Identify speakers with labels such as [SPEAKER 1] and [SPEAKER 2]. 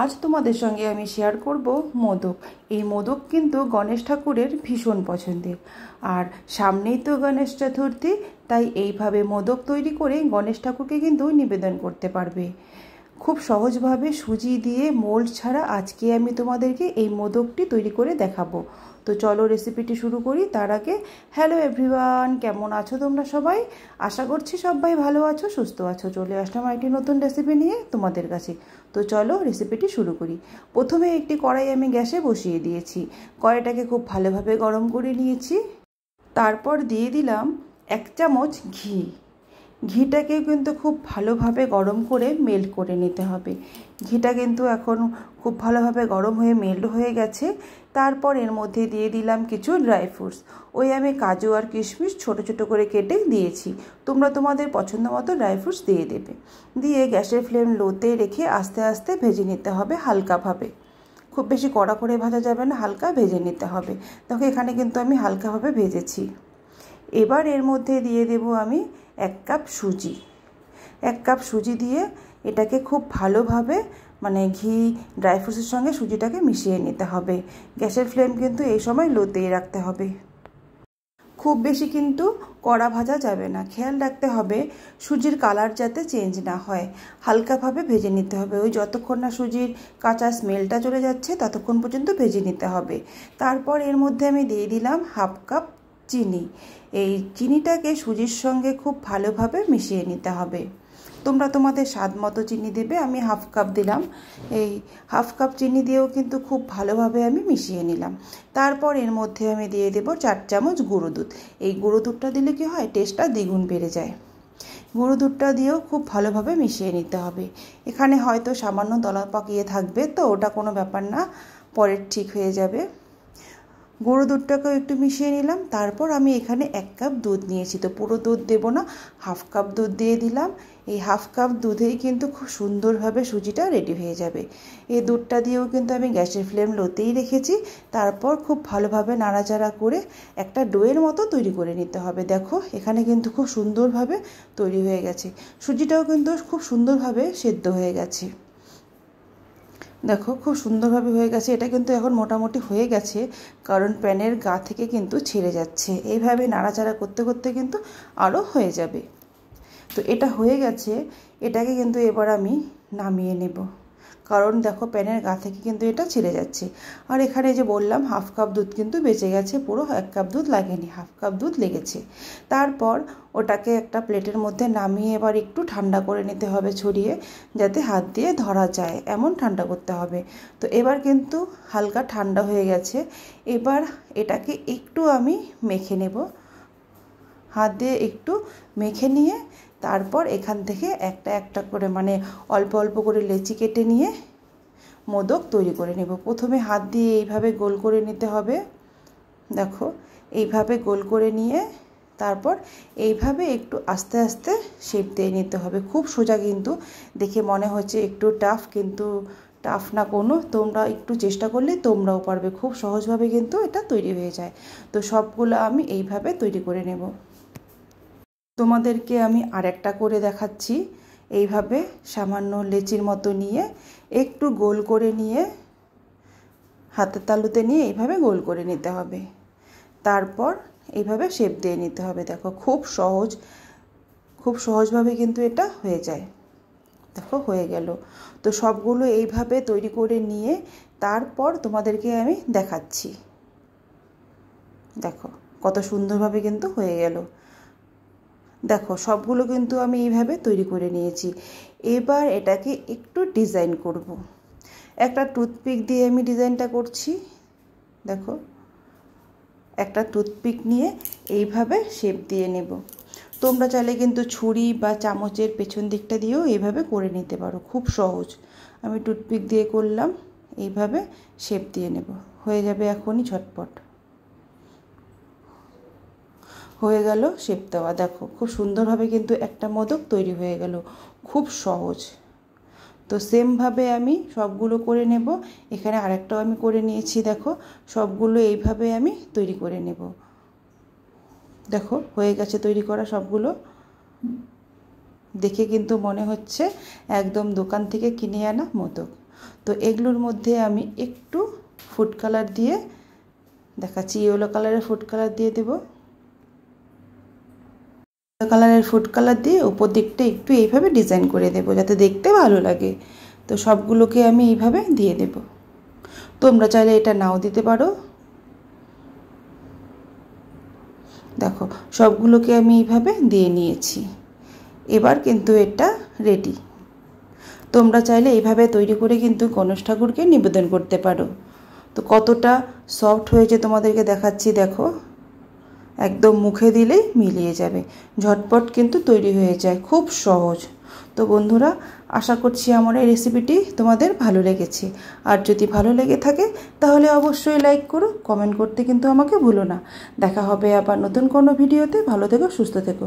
[SPEAKER 1] আজ তোমাদের সঙ্গে আমি শেয়ার করব মোদক। এই মোদক কিন্তু গণেশ ঠাকুরের ভীষণ পছন্দের। আর সামনেই তো গণেশ চতুর্থী, তাই এইভাবে মোদক তৈরি করে গণেশ ঠাকুরকে কিন্তু নিবেদন করতে পারবে। খুব সহজভাবে সুজি দিয়ে মোল্ড ছাড়া আজকে আমি তোমাদেরকে এই মোদকটি তৈরি করে দেখাবো। তো চলো রেসিপিটি শুরু করি। তার আগে হ্যালো এভরিওয়ান, কেমন আছো তোমরা সবাই? আশা করছি সবাই ভালো আছো, সুস্থ আছো। চলে আসলাম একটি নতুন রেসিপি নিয়ে তোমাদের কাছে। তো চলো রেসিপিটি শুরু করি। প্রথমে একটি কড়াই আমি গ্যাসে বসিয়ে দিয়েছি। কড়াইটাকে খুব ভালোভাবে গরম করে নিয়েছি। তারপর দিয়ে দিলাম 1 চামচ ঘি। ঘিটাকে কিন্তু খুব ভালোভাবে গরম করে মেল্ট করে নিতে হবে। ঘিটা কিন্তু এখন খুব ভালোভাবে গরম হয়ে মেল্ট হয়ে গেছে। তারপর এর মধ্যে দিয়ে দিলাম কিছু ড্রাই ফ্রুটস। আমি কাজু আর কিশমিশ ছোট ছোট করে কেটে দিয়েছি। তোমরা তোমাদের পছন্দ মতো ড্রাই ফ্রুটস দিয়ে দেবে। দিয়ে গ্যাসের ফ্লেম লোতে রেখে আস্তে আস্তে ভেজে নিতে হবে হালকাভাবে। খুব বেশি কড়া করে ভাজা যাবে না, হালকা ভেজে নিতে হবে। দেখো এখানে কিন্তু আমি হালকাভাবে ভেজেছি। এবার এর মধ্যে দিয়ে দেব আমি 1 কাপ সুজি। 1 কাপ সুজি দিয়ে এটাকে খুব ভালোভাবে ঘি ড্রাই ফ্রুটসের সঙ্গে সুজিটাকে মিশিয়ে নিতে হবে। গ্যাসের ফ্লেম কিন্তু এই সময় লোতেই রাখতে হবে। খুব বেশি কিন্তু কড়া ভাজা যাবে না। খেয়াল রাখতে হবে সুজির কালার যাতে চেঞ্জ না হয়। হালকাভাবে ভেজে নিতে হবে। যতক্ষণ না সুজির কাঁচা স্মেলটা চলে যাচ্ছে ততক্ষণ পর্যন্ত ভেজে নিতে হবে। তারপর এর মধ্যে আমি দিয়ে দিলাম 1/2 কাপ চিনি। এই চিনিটাকে সুজির সঙ্গে খুব ভালোভাবে মিশিয়ে নিতে হবে। তোমরা তোমাদের স্বাদ মতো চিনি দেবে। আমি 1/2 কাপ দিলাম। এই 1/2 কাপ চিনি দিয়েও কিন্তু খুব ভালোভাবে আমি মিশিয়ে নিলাম। তারপর এর মধ্যে আমি দিয়ে দেব 4 চামচ গুঁড়ো দুধ। এই গুঁড়ো দুধটা দিলে কি হয়, টেস্টটা দ্বিগুণ বেড়ে যায়। গুঁড়ো দুধটা দিয়েও খুব ভালোভাবে মিশিয়ে নিতে হবে। এখানে হয়তো সামান্য দলা পাকিয়ে থাকবে, তো ওটা কোনো ব্যাপার না, পরে ঠিক হয়ে যাবে। গুঁড়ো দুধটাকেও একটু মিশিয়ে নিলাম। তারপর আমি এখানে 1 কাপ দুধ নিয়েছি, তো পুরো দুধ দেবো না, 1/2 কাপ দুধ দিয়ে দিলাম। এই 1/2 কাপ দুধেই কিন্তু খুব সুন্দরভাবে সুজিটা রেডি হয়ে যাবে। এই দুধটা দিয়েও কিন্তু আমি গ্যাসের ফ্লেম লোতেই রেখেছি। তারপর খুব ভালোভাবে নাড়াচাড়া করে একটা ডোয়ের মতো তৈরি করে নিতে হবে। দেখো এখানে কিন্তু খুব সুন্দরভাবে তৈরি হয়ে গেছে। সুজিটাও কিন্তু খুব সুন্দরভাবে সেদ্ধ হয়ে গেছে। দেখো খুব সুন্দরভাবে হয়ে গেছে। এটা কিন্তু এখন মোটামুটি হয়ে গেছে, কারণ প্যানের গা থেকে কিন্তু ছেড়ে যাচ্ছে। এইভাবে নাড়াচাড়া করতে করতে কিন্তু আরও হয়ে যাবে। তো এটা হয়ে গেছে। এটাকে কিন্তু এবার আমি নামিয়ে নেব, কারণ দেখো প্যানের গা থেকে কিন্তু এটা ছেড়ে যাচ্ছে। আর এখানে যে বললাম 1/2 কাপ দুধ কিন্তু বেঁচে গেছে, পুরো 1 কাপ দুধ লাগেনি, 1/2 কাপ দুধ লেগেছে। তারপর ওটাকে একটা প্লেটের মধ্যে নামিয়ে এবার একটু ঠান্ডা করে নিতে হবে, ছড়িয়ে, যাতে হাত দিয়ে ধরা যায় এমন ঠান্ডা করতে হবে। তো এবার কিন্তু হালকা ঠান্ডা হয়ে গেছে। এবার এটাকে একটু আমি মেখে নেব, হাত দিয়ে একটু মেখে নিয়ে তারপর এখান থেকে একটা একটা করে অল্প অল্প করে লেচি কেটে নিয়ে মোদক তৈরি করে নেব। প্রথমে হাত দিয়ে এইভাবে গোল করে নিতে হবে। দেখো এইভাবে গোল করে নিয়ে তারপর এইভাবে একটু আস্তে আস্তে শেপ দিয়ে নিতে হবে। খুব সোজা কিন্তু, দেখে মনে হচ্ছে একটু টাফ, কিন্তু টাফ না কোনো। তোমরা একটু চেষ্টা করলে তোমরাও পারবে। খুব সহজভাবে কিন্তু এটা তৈরি হয়ে যায়। তো সবগুলো আমি এইভাবে তৈরি করে নেব। তোমাদেরকে আমি আরেকটা করে দেখাচ্ছি। এইভাবে সামান্য লেচির মতো নিয়ে একটু গোল করে নিয়ে হাতের তালুতে নিয়ে এইভাবে গোল করে নিতে হবে। তারপর এইভাবে শেপ দিয়ে নিতে হবে। দেখো খুব সহজভাবে কিন্তু এটা হয়ে যায়। দেখো হয়ে গেল। তো সবগুলো এইভাবে তৈরি করে নিয়ে তারপর তোমাদেরকে আমি দেখাচ্ছি। দেখো কত সুন্দরভাবে কিন্তু হয়ে গেল। দেখো সবগুলো কিন্তু আমি এইভাবে তৈরি করে নিয়েছি। এবার এটাকে একটু ডিজাইন করব। একটা টুথপিক দিয়ে আমি ডিজাইনটা করছি। দেখো একটা টুথপিক নিয়ে এইভাবে শেপ দিয়ে নেব। তোমরা চাইলে কিন্তু ছুরি বা চামচের পেছন দিকটা দিয়েও এইভাবে করে নিতে পারো, খুব সহজ। আমি টুথপিক দিয়ে করলাম, এইভাবে শেপ দিয়ে নেব। হয়ে যাবে এখনই ঝটপট। হয়ে গেল শেপ দেওয়া। দেখো খুব সুন্দরভাবে কিন্তু একটা মোদক তৈরি হয়ে গেল, খুব সহজ। তো সেমভাবে আমি সবগুলো করে নেব। এখানে আরেকটাও আমি করে নিয়েছি। দেখো সবগুলো এইভাবে আমি তৈরি করে নেব। দেখো হয়ে গেছে তৈরি করা সবগুলো। দেখে কিন্তু মনে হচ্ছে একদম দোকান থেকে কিনে আনা মোদক। তো এগুলোর মধ্যে আমি একটু ফুড কালার দিয়ে দেখাচ্ছি, ইয়েলো কালারের ফুড কালার দিয়ে দেব। কালারের ফুড কালার দিয়ে উপর দিকটা একটু এইভাবে ডিজাইন করে দেব যাতে দেখতে ভালো লাগে। তো সবগুলোকে আমি এইভাবে দিয়ে দেব। তোমরা চাইলে এটা নাও দিতে পারো। দেখো সবগুলোকে আমি এইভাবে দিয়ে নিয়েছি। এবার কিন্তু এটা রেডি। তোমরা চাইলে এইভাবে তৈরি করে কিন্তু গণেশ ঠাকুরকে নিবেদন করতে পারো। তো কতটা সফট হয়েছে তোমাদেরকে দেখাচ্ছি, দেখো একদম মুখে দিলেই মিলিয়ে যাবে, ঝটপট কিন্তু তৈরি হয়ে যায়, খুব সহজ। তো বন্ধুরা, আশা করছি আমার এই রেসিপিটি তোমাদের ভালো লেগেছে। আর যদি ভালো লেগে থাকে তাহলে অবশ্যই লাইক করো, কমেন্ট করতে কিন্তু আমাকে ভুলো না। দেখা হবে আবার নতুন কোনো ভিডিওতে। ভালো থেকো, সুস্থ থেকো।